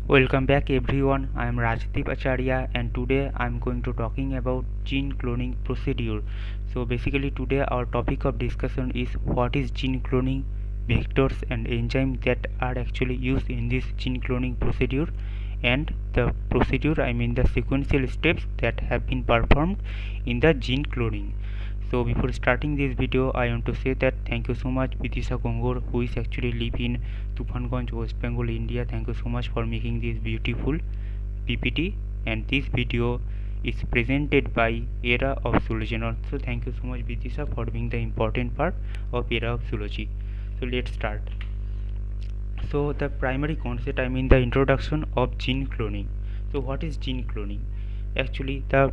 Welcome back everyone. I am Rajdeep Acharya and today I am going to talking about gene cloning procedure. So basically today our topic of discussion is what is gene cloning, vectors and enzymes that are actually used in this gene cloning procedure, and the procedure, I mean the sequential steps that have been performed in the gene cloning. So before starting this video, I want to say that thank you so much Vidisha Kongor, who is actually live in Tufanganj, West Bengal, India. Thank you so much for making this beautiful PPT, and this video is presented by Era of Zoology. So thank you so much Vidisha for being the important part of Era of Zoology. So let's start. So the primary concept, I mean the introduction of gene cloning. So what is gene cloning? Actually the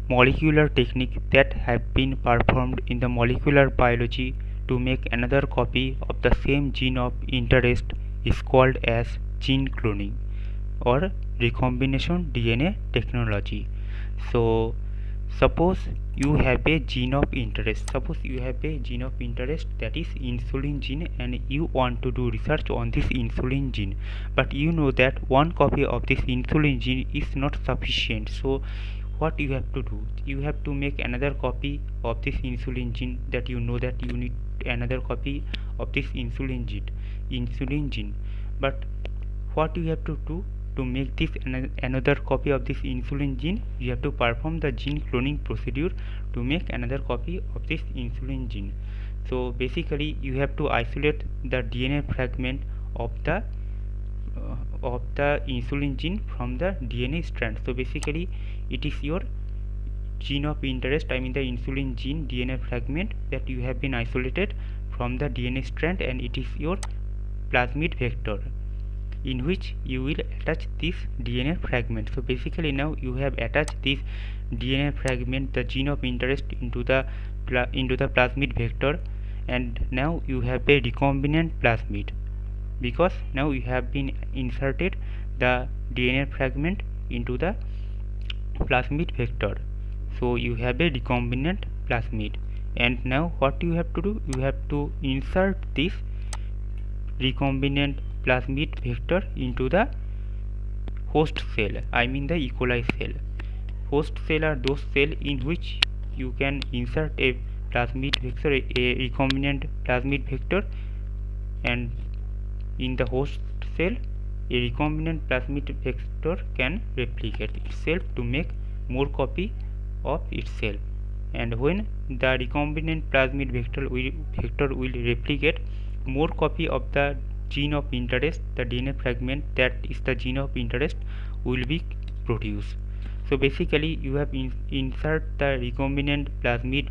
molecular technique that have been performed in the molecular biology to make another copy of the same gene of interest is called as gene cloning or recombination DNA technology. So suppose you have a gene of interest, that is insulin gene, and you want to do research on this insulin gene, but you know that one copy of this insulin gene is not sufficient. So what you have to do, you have to make another copy of this insulin gene, that you know that you need another copy of this insulin gene. But what you have to do to make this another copy of this insulin gene, you have to perform the gene cloning procedure to make another copy of this insulin gene. So basically you have to isolate the DNA fragment of the insulin gene from the DNA strand. So basically it is your gene of interest, I mean the insulin gene DNA fragment that you have been isolated from the DNA strand, and it is your plasmid vector in which you will attach this DNA fragment. So basically now you have attached this DNA fragment, the gene of interest, into the plasmid vector, and now you have a recombinant plasmid, because now you have been inserted the DNA fragment into the plasmid vector. So you have a recombinant plasmid, and now what you have to do, you have to insert this recombinant plasmid vector into the host cell, I mean the E. coli cell. Host cell are those cells in which you can insert a plasmid vector, a recombinant plasmid vector, and in the host cell a recombinant plasmid vector can replicate itself to make more copy of itself. And when the recombinant plasmid vector will replicate more copy of the gene of interest, the DNA fragment that is the gene of interest will be produced. So basically you have insert the recombinant plasmid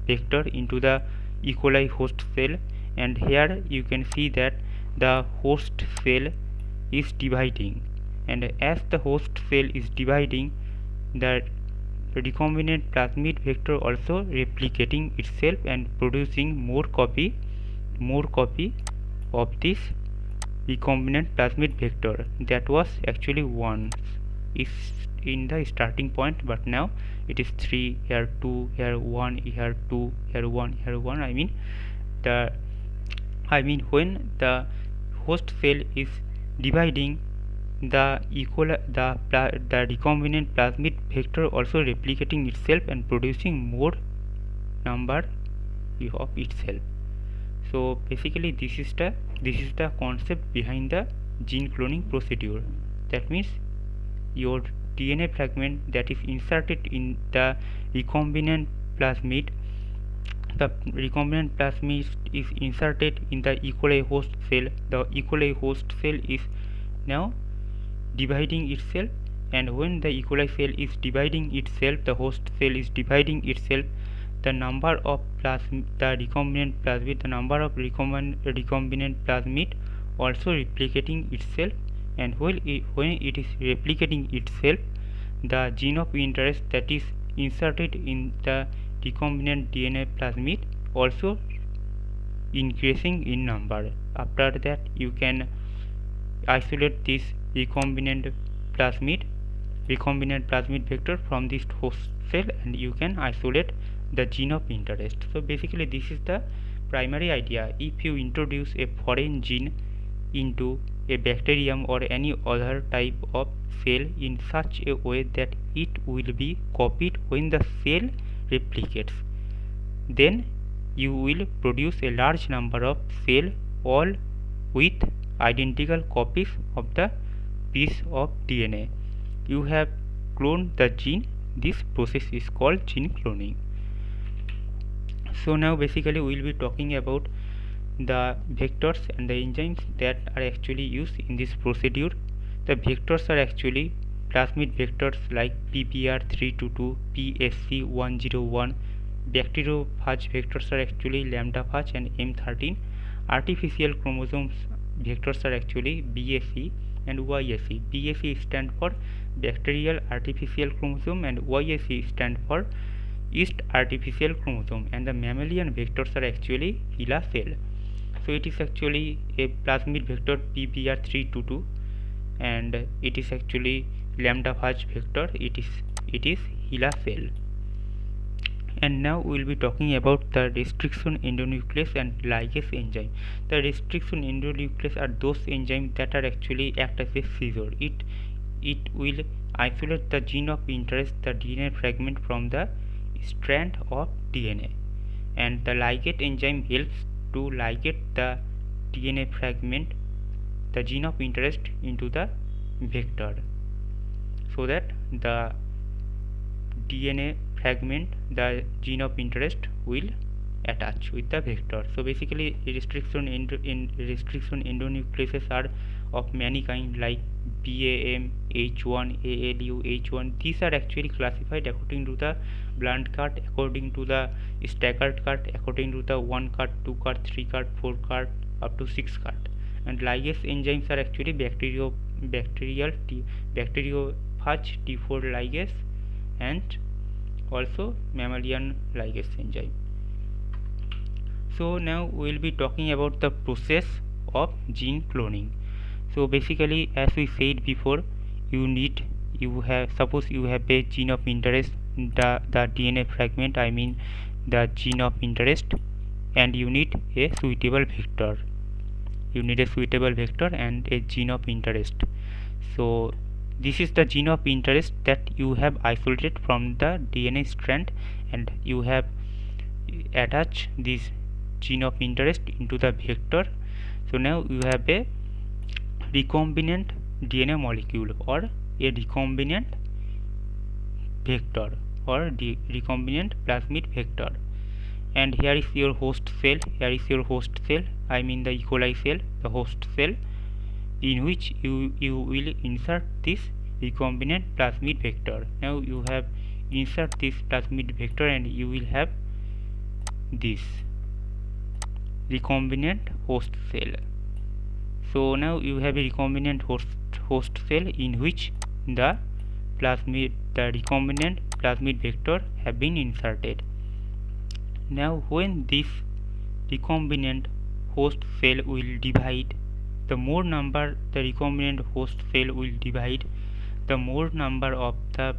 vector into the E. coli host cell, and here you can see that the host cell is dividing, and as the host cell is dividing, the recombinant plasmid vector also replicating itself and producing more copy of this recombinant plasmid vector that was actually 1 is in the starting point, but now it is 3, here 2, here 1, here 2, here 1, here 1. When the host cell is dividing, the recombinant plasmid vector also replicating itself and producing more number of itself. So basically this is the concept behind the gene cloning procedure. That means your DNA fragment that is inserted in the recombinant plasmid, the recombinant plasmid is inserted in the E. coli host cell. The E. coli host cell is now dividing itself, and when the E. coli cell is dividing itself, the host cell is dividing itself, the number of recombinant plasmid also replicating itself, and when it is replicating itself, the gene of interest that is inserted in the recombinant DNA plasmid also increasing in number. After that you can isolate this recombinant plasmid vector from this host cell, and you can isolate the gene of interest. So basically this is the primary idea. If you introduce a foreign gene into a bacterium or any other type of cell in such a way that it will be copied when the cell replicates. Then you will produce a large number of cells all with identical copies of the piece of DNA. You have cloned the gene. This process is called gene cloning. So now basically we will be talking about the vectors and the enzymes that are actually used in this procedure. The vectors are actually plasmid vectors like PBR322, PSC101. Bacteriophage vectors are actually lambdaphage and M13. Artificial chromosomes vectors are actually BAC and YAC. BAC stand for bacterial artificial chromosome and YAC stand for yeast artificial chromosome, and the mammalian vectors are actually HeLa cell. So it is actually a plasmid vector PBR322 and it is actually lambdaphage vector. It is HeLa cell. And now we will be talking about the restriction endonuclease and ligase enzyme. The restriction endonuclease are those enzymes that are actually act as a scissor. It will isolate the gene of interest, the DNA fragment, from the strand of DNA, and the ligate enzyme helps to ligate the DNA fragment, the gene of interest, into the vector, so that the DNA fragment, the gene of interest, will attach with the vector. So basically restriction endonucleases are of many kind, like BAM, H1, ALU, H1. These are actually classified according to the blunt cut, according to the staggered cut, according to the 1 cut, 2 cut, 3 cut, 4 cut, up to 6 cut. And ligase enzymes are actually bacteriophage T4 ligase and also mammalian ligase enzyme. So now we will be talking about the process of gene cloning. So basically, as we said before, suppose you have a gene of interest, the DNA fragment, I mean the gene of interest, and you need a suitable vector. You need a suitable vector and a gene of interest. So this is the gene of interest that you have isolated from the DNA strand, and you have attached this gene of interest into the vector. So now you have a recombinant DNA molecule or a recombinant vector or the recombinant plasmid vector. And here is your host cell. Here is your host cell, I mean the E. coli cell, the host cell, in which you will insert this recombinant plasmid vector. Now you have insert this plasmid vector and you will have this recombinant host cell. So now you have a recombinant host cell in which the recombinant plasmid vector have been inserted. Now when this recombinant host cell will divide, the more number the recombinant host cell will divide, the more number of the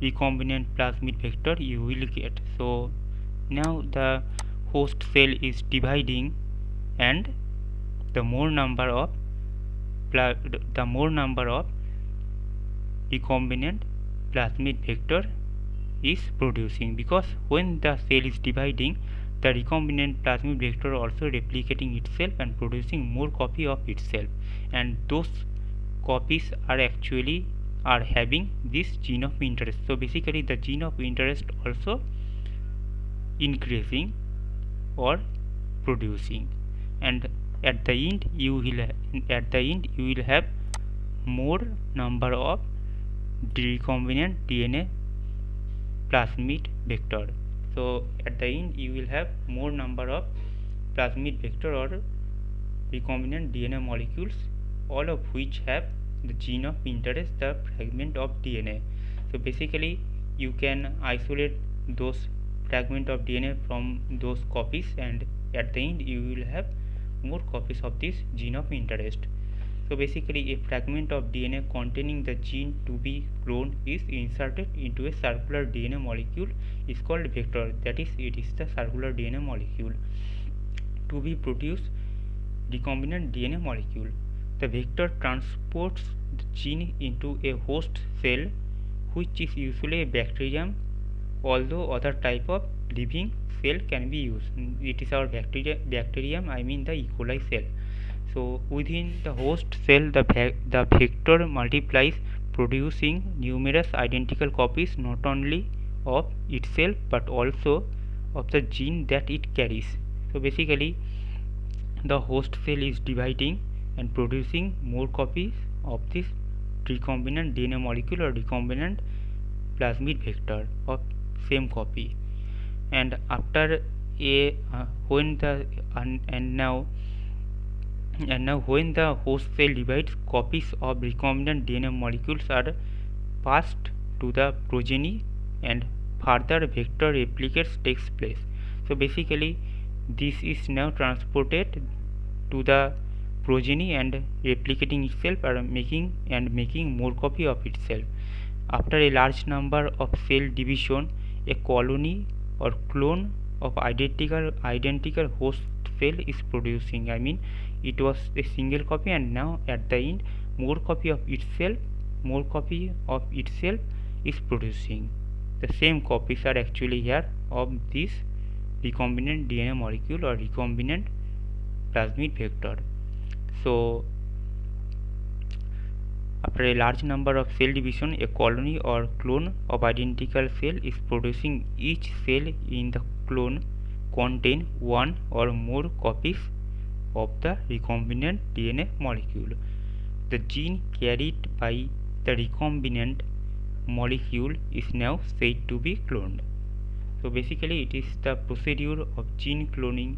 recombinant plasmid vector you will get. So now the host cell is dividing, and the more number of recombinant plasmid vector is producing, because when the cell is dividing, the recombinant plasmid vector also replicating itself and producing more copy of itself, and those copies are having this gene of interest. So basically the gene of interest also increasing or producing, and at the end you will have more number of recombinant DNA plasmid vector. So at the end you will have more number of plasmid vector or recombinant DNA molecules, all of which have the gene of interest, the fragment of DNA. So basically you can isolate those fragment of DNA from those copies, and at the end you will have more copies of this gene of interest. So basically a fragment of DNA containing the gene to be cloned is inserted into a circular DNA molecule is called vector, that is, it is the circular DNA molecule to be produced recombinant DNA molecule. The vector transports the gene into a host cell, which is usually a bacterium, although other type of living cell can be used. It is our bacterium, I mean the E. coli cell. So within the host cell, the vector multiplies, producing numerous identical copies not only of itself but also of the gene that it carries. So basically the host cell is dividing and producing more copies of this recombinant DNA molecule or recombinant plasmid vector of same copy. And after a when the and now when the host cell divides, copies of recombinant DNA molecules are passed to the progeny and further vector replicates takes place. So basically this is now transported to the progeny and replicating itself or making more copy of itself. After a large number of cell division, a colony or clone of identical host cell is producing. I mean it was a single copy and now at the end more copy of itself is producing. The same copies are actually here of this recombinant DNA molecule or recombinant plasmid vector. So after a large number of cell division, a colony or clone of identical cell is producing. Each cell in the clone contain one or more copies of the recombinant DNA molecule. The gene carried by the recombinant molecule is now said to be cloned. So basically it is the procedure of gene cloning.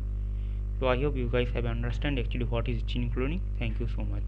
So I hope you guys have understand actually what is gene cloning. Thank you so much.